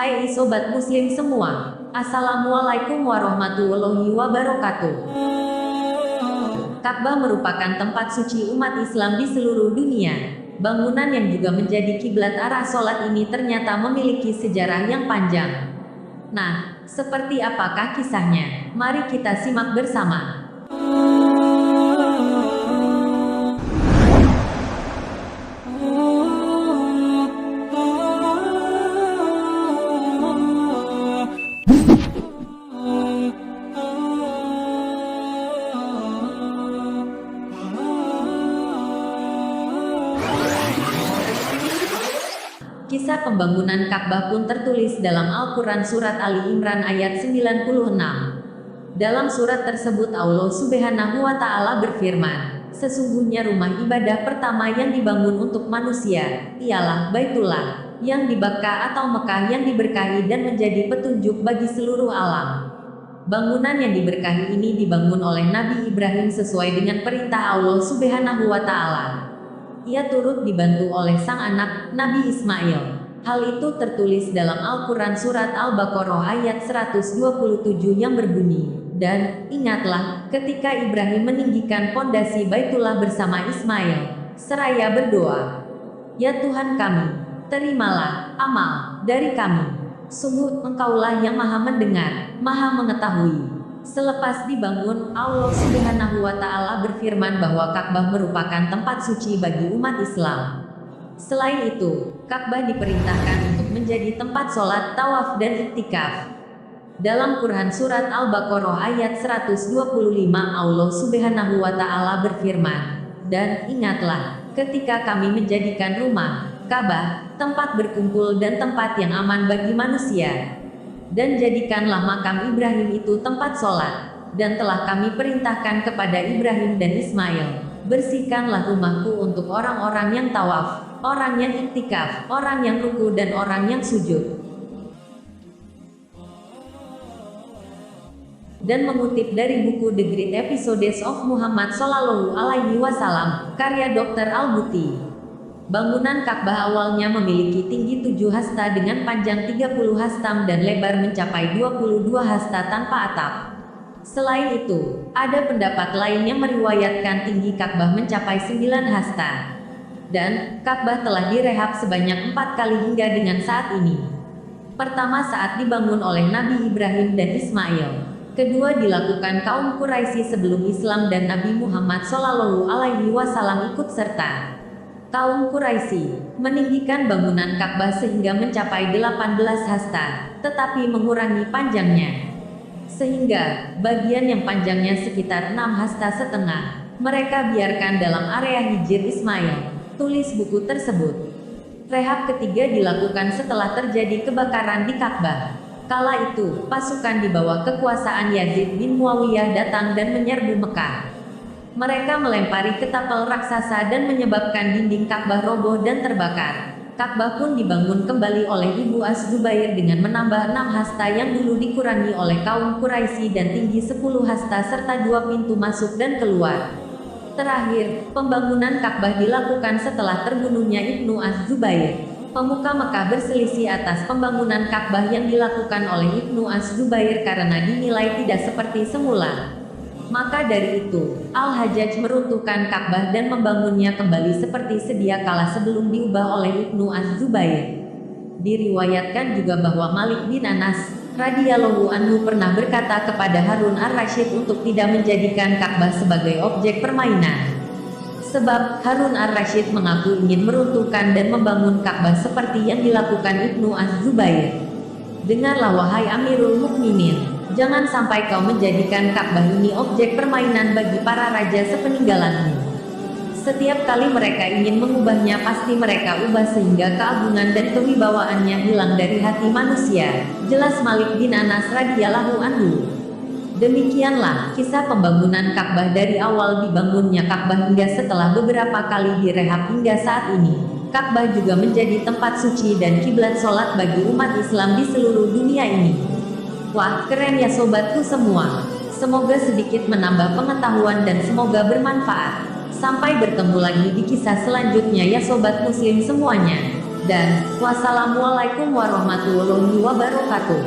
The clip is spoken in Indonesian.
Hai sobat muslim semua, Assalamualaikum warahmatullahi wabarakatuh. Ka'bah merupakan tempat suci umat Islam di seluruh dunia. Bangunan yang juga menjadi kiblat arah sholat ini ternyata memiliki sejarah yang panjang. Nah, seperti apakah kisahnya? Mari kita simak bersama. Kisah pembangunan Ka'bah pun tertulis dalam Al-Quran Surat Ali Imran ayat 96. Dalam surat tersebut Allah Subhanahu wa Ta'ala berfirman, sesungguhnya rumah ibadah pertama yang dibangun untuk manusia ialah Baitullah, yang di Bakkah atau Mekah yang diberkahi dan menjadi petunjuk bagi seluruh alam. Bangunan yang diberkahi ini dibangun oleh Nabi Ibrahim sesuai dengan perintah Allah Subhanahu wa Ta'ala. Ia turut dibantu oleh sang anak, Nabi Ismail. Hal itu tertulis dalam Al-Quran Surat Al-Baqarah ayat 127 yang berbunyi, dan ingatlah ketika Ibrahim meninggikan pondasi Baitullah bersama Ismail, seraya berdoa, ya Tuhan kami, terimalah amal dari kami. Sungguh Engkaulah yang maha mendengar, maha mengetahui. Selepas dibangun, Allah Subhanahu wa Ta'ala berfirman bahwa Ka'bah merupakan tempat suci bagi umat Islam. Selain itu, Ka'bah diperintahkan untuk menjadi tempat sholat, tawaf, dan iktikaf. Dalam Quran Surat Al-Baqarah ayat 125 Allah Subhanahu wa Ta'ala berfirman, dan ingatlah ketika kami menjadikan rumah Ka'bah tempat berkumpul dan tempat yang aman bagi manusia. Dan jadikanlah makam Ibrahim itu tempat sholat, dan telah kami perintahkan kepada Ibrahim dan Ismail, bersihkanlah rumahku untuk orang-orang yang tawaf, orang yang iktikaf, orang yang ruku dan orang yang sujud. Dan mengutip dari buku The Great Episodes of Muhammad Shallallahu Alaihi Wasallam, karya Dr. Al-Buti. Bangunan Ka'bah awalnya memiliki tinggi 7 hasta dengan panjang 30 hastam dan lebar mencapai 22 hasta tanpa atap. Selain itu, ada pendapat lain yang meriwayatkan tinggi Ka'bah mencapai 9 hasta. Dan, Ka'bah telah direhab sebanyak 4 kali hingga dengan saat ini. Pertama saat dibangun oleh Nabi Ibrahim dan Ismail. Kedua dilakukan kaum Quraisy sebelum Islam dan Nabi Muhammad Shallallahu Alaihi Wasallam ikut serta. Kaum Quraisy meninggikan bangunan Ka'bah sehingga mencapai 18 hasta, tetapi mengurangi panjangnya. Sehingga, bagian yang panjangnya sekitar 6 hasta setengah, mereka biarkan dalam area Hijr Ismail, tulis buku tersebut. Rehab ketiga dilakukan setelah terjadi kebakaran di Ka'bah. Kala itu, pasukan di bawah kekuasaan Yazid bin Muawiyah datang dan menyerbu Mekah. Mereka melempari ketapel raksasa dan menyebabkan dinding Ka'bah roboh dan terbakar. Ka'bah pun dibangun kembali oleh Ibu Az-Zubair dengan menambah 6 hasta yang dulu dikurangi oleh kaum Quraisy dan tinggi 10 hasta serta 2 pintu masuk dan keluar. Terakhir, pembangunan Ka'bah dilakukan setelah terbunuhnya Ibnu Az-Zubair. Pemuka Mekah berselisih atas pembangunan Ka'bah yang dilakukan oleh Ibnu Az-Zubair karena dinilai tidak seperti semula. Maka dari itu, Al-Hajjaj meruntuhkan Ka'bah dan membangunnya kembali seperti sedia kala sebelum diubah oleh Ibnu Az-Zubair. Diriwayatkan juga bahwa Malik bin Anas radhiyallahu anhu pernah berkata kepada Harun ar-Rasyid untuk tidak menjadikan Ka'bah sebagai objek permainan. Sebab Harun ar-Rasyid mengaku ingin meruntuhkan dan membangun Ka'bah seperti yang dilakukan Ibnu Az-Zubair. Dengarlah wahai Amirul Mukminin, jangan sampai kau menjadikan Ka'bah ini objek permainan bagi para raja sepeninggalanmu. Setiap kali mereka ingin mengubahnya pasti mereka ubah sehingga keagungan dan kewibawaannya hilang dari hati manusia. Jelas Malik bin Anas radhiyallahu anhu. Demikianlah kisah pembangunan Ka'bah dari awal dibangunnya Ka'bah hingga setelah beberapa kali direhab hingga saat ini. Ka'bah juga menjadi tempat suci dan kiblat sholat bagi umat Islam di seluruh dunia ini. Wah, keren ya sobatku semua. Semoga sedikit menambah pengetahuan dan semoga bermanfaat. Sampai bertemu lagi di kisah selanjutnya ya sobat muslim semuanya. Dan wassalamualaikum warahmatullahi wabarakatuh.